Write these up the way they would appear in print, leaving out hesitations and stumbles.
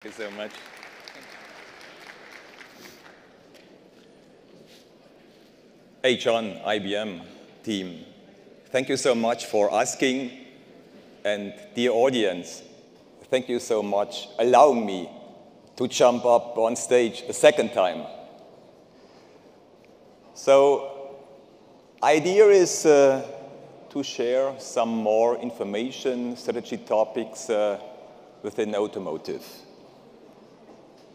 Thank you so much. Hey, John, IBM team. Thank you so much for asking. And dear audience, thank you so much allowing me to jump up on stage a second time. So, idea is to share some more information, strategy topics within automotive.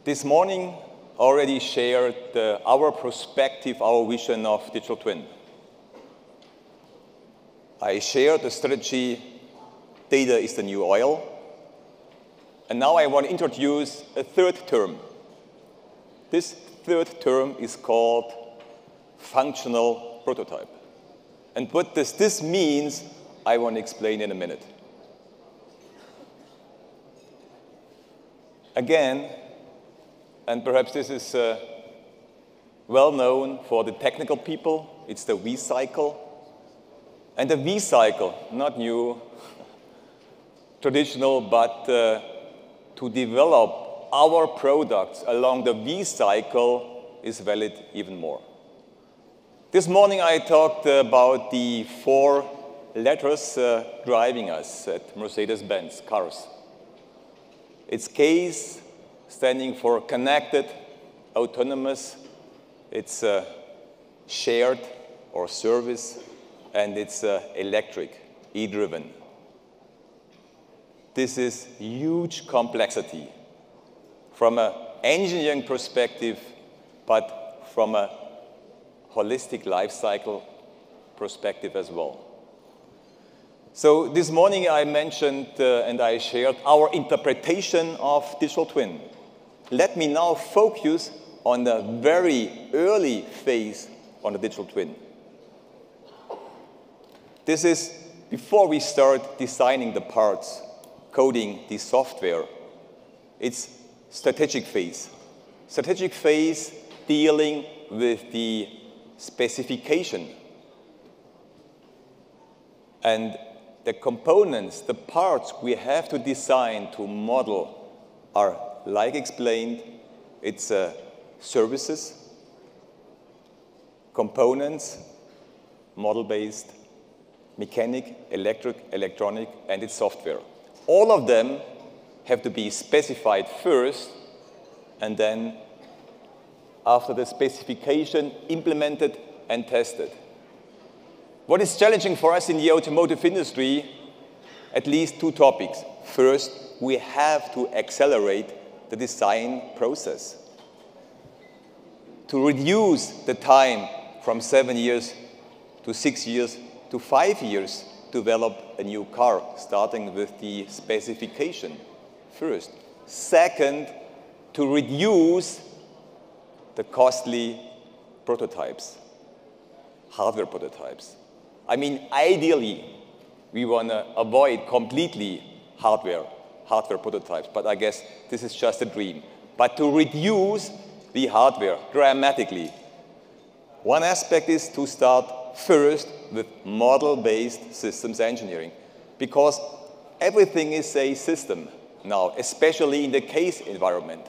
This morning, I already shared our perspective, our vision of digital twin. I shared the strategy, data is the new oil. And now I want to introduce a third term. This third term is called functional prototype. And what does this mean, I want to explain in a minute. Again, and perhaps this is well known for the technical people, it's the V-cycle. And the V-cycle, not new, traditional, but to develop our products along the V-cycle is valid even more. This morning I talked about the 4 letters driving us at Mercedes-Benz cars. It's case, standing for connected, autonomous, it's shared or service, and it's electric, e-driven. This is huge complexity from an engineering perspective, but from a holistic life cycle perspective as well. So this morning I mentioned and I shared our interpretation of digital twin. Let me now focus on the very early phase on the digital twin. This is before we start designing the parts, coding the software. It's strategic phase. Strategic phase dealing with the specification. And the components, the parts we have to design to model are, like explained, it's services, components, model-based, mechanic, electric, electronic, and its software. All of them have to be specified first, and then, after the specification, implemented and tested. What is challenging for us in the automotive industry? At least 2 topics. First, we have to accelerate the design process to reduce the time from 7 years to 6 years to 5 years to develop a new car, starting with the specification first. Second, to reduce the costly prototypes, hardware prototypes. I mean, ideally, we want to avoid completely hardware prototypes, but I guess this is just a dream. But to reduce the hardware dramatically, one aspect is to start first with model-based systems engineering, because everything is a system now, especially in the case environment.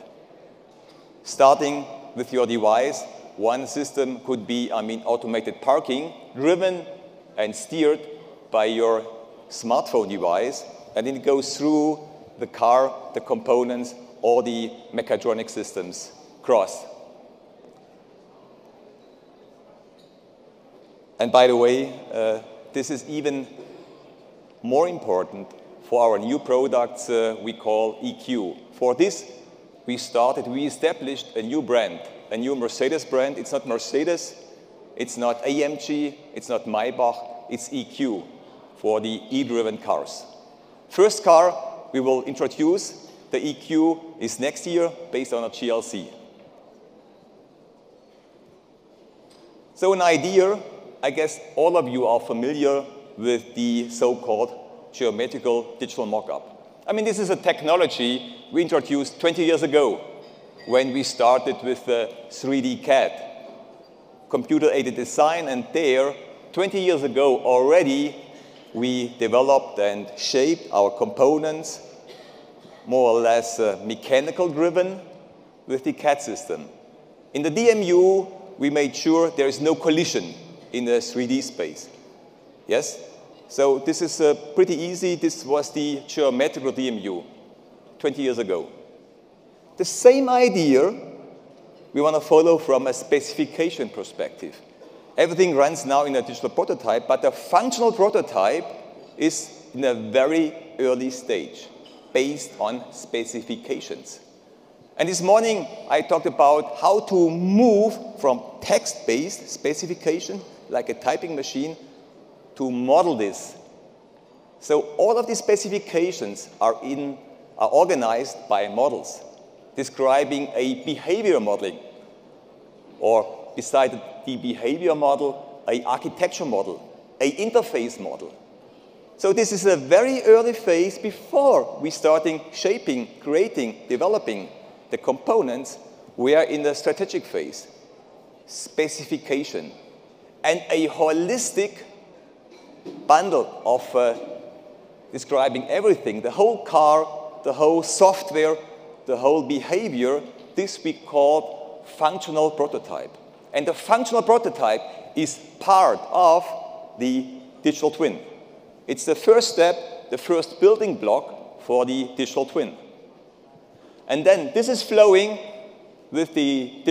Starting with your device, one system could be, automated parking, driven and steered by your smartphone device, and then it goes through the car, the components, all the mechatronic systems cross. And by the way, this is even more important for our new products we call EQ. For this, we established a new brand, a new Mercedes brand. It's not Mercedes, it's not AMG, it's not Maybach, it's EQ for the e-driven cars. First car we will introduce, the EQ, is next year based on a GLC. So an idea, I guess all of you are familiar with the so-called geometrical digital mock-up. This is a technology we introduced 20 years ago when we started with 3D CAD, computer-aided design, and there, 20 years ago already, we developed and shaped our components more or less mechanical driven with the CAD system. In the DMU, we made sure there is no collision in the 3D space. Yes? So this is pretty easy. This was the geometrical DMU 20 years ago. The same idea we want to follow from a specification perspective. Everything runs now in a digital prototype, but the functional prototype is in a very early stage based on specifications. And this morning, I talked about how to move from text-based specification, like a typing machine, to model this. So all of these specifications are organized by models, describing a behavior modeling, or beside the behavior model, an architecture model, an interface model. So this is a very early phase before we starting shaping, creating, developing the components. We are in the strategic phase, specification, and a holistic bundle of describing everything, the whole car, the whole software, the whole behavior. This we call functional prototype. And the functional prototype is part of the digital twin. It's the first step, the first building block for the digital twin. And then this is flowing with the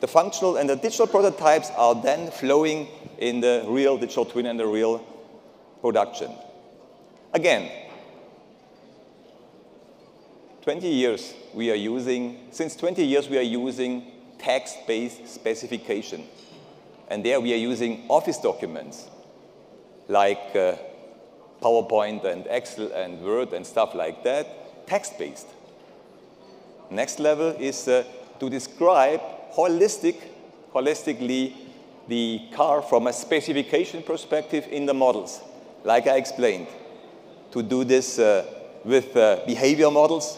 functional, and the digital prototypes are then flowing in the real digital twin and the real production. Again, 20 years we are using, since 20 years we are using text-based specification. And there we are using Office documents like PowerPoint and Excel and Word and stuff like that, text-based. Next level is to describe holistically the car from a specification perspective in the models, like I explained. To do this with behavior models,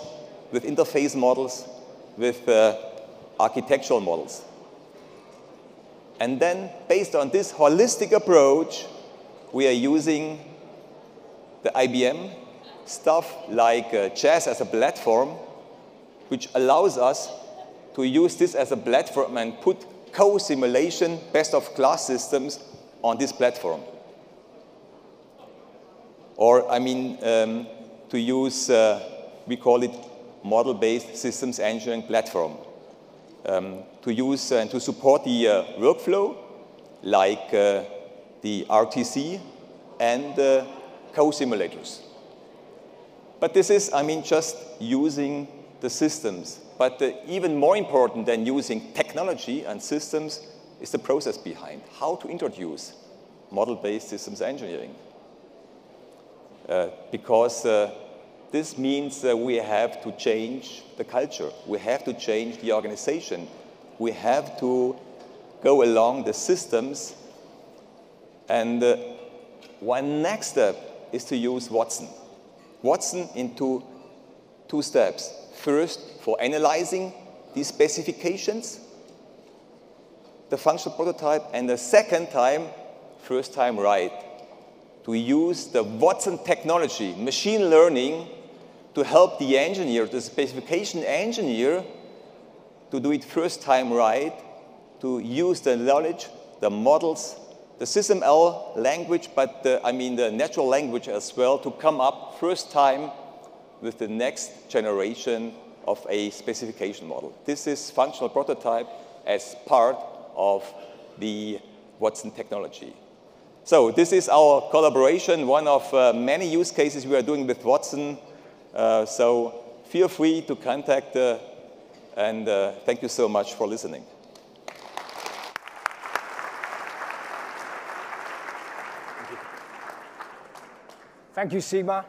with interface models, with architectural models. And then, based on this holistic approach, we are using the IBM stuff like Jazz as a platform, which allows us to use this as a platform and put co-simulation, best-of-class systems on this platform. Or, I mean, to use, we call it model-based systems engineering platform. To use and to support the workflow, like the RTC and co-simulators. But this is, I mean, just using the systems. But even more important than using technology and systems is the process behind, how to introduce model-based systems engineering. Because this means we have to change the culture. We have to change the organization. We have to go along the systems. And one next step is to use Watson. Watson into two steps. First, for analyzing these specifications, the functional prototype, and the second time, first time right, to use the Watson technology, machine learning, to help the engineer, the specification engineer, to do it first time right, to use the knowledge, the models, the SysML language, but I mean the natural language as well, to come up first time with the next generation of a specification model. This is functional prototype as part of the Watson technology. So this is our collaboration, one of many use cases we are doing with Watson. So feel free to contact, and thank you so much for listening. Thank you, Sigmar.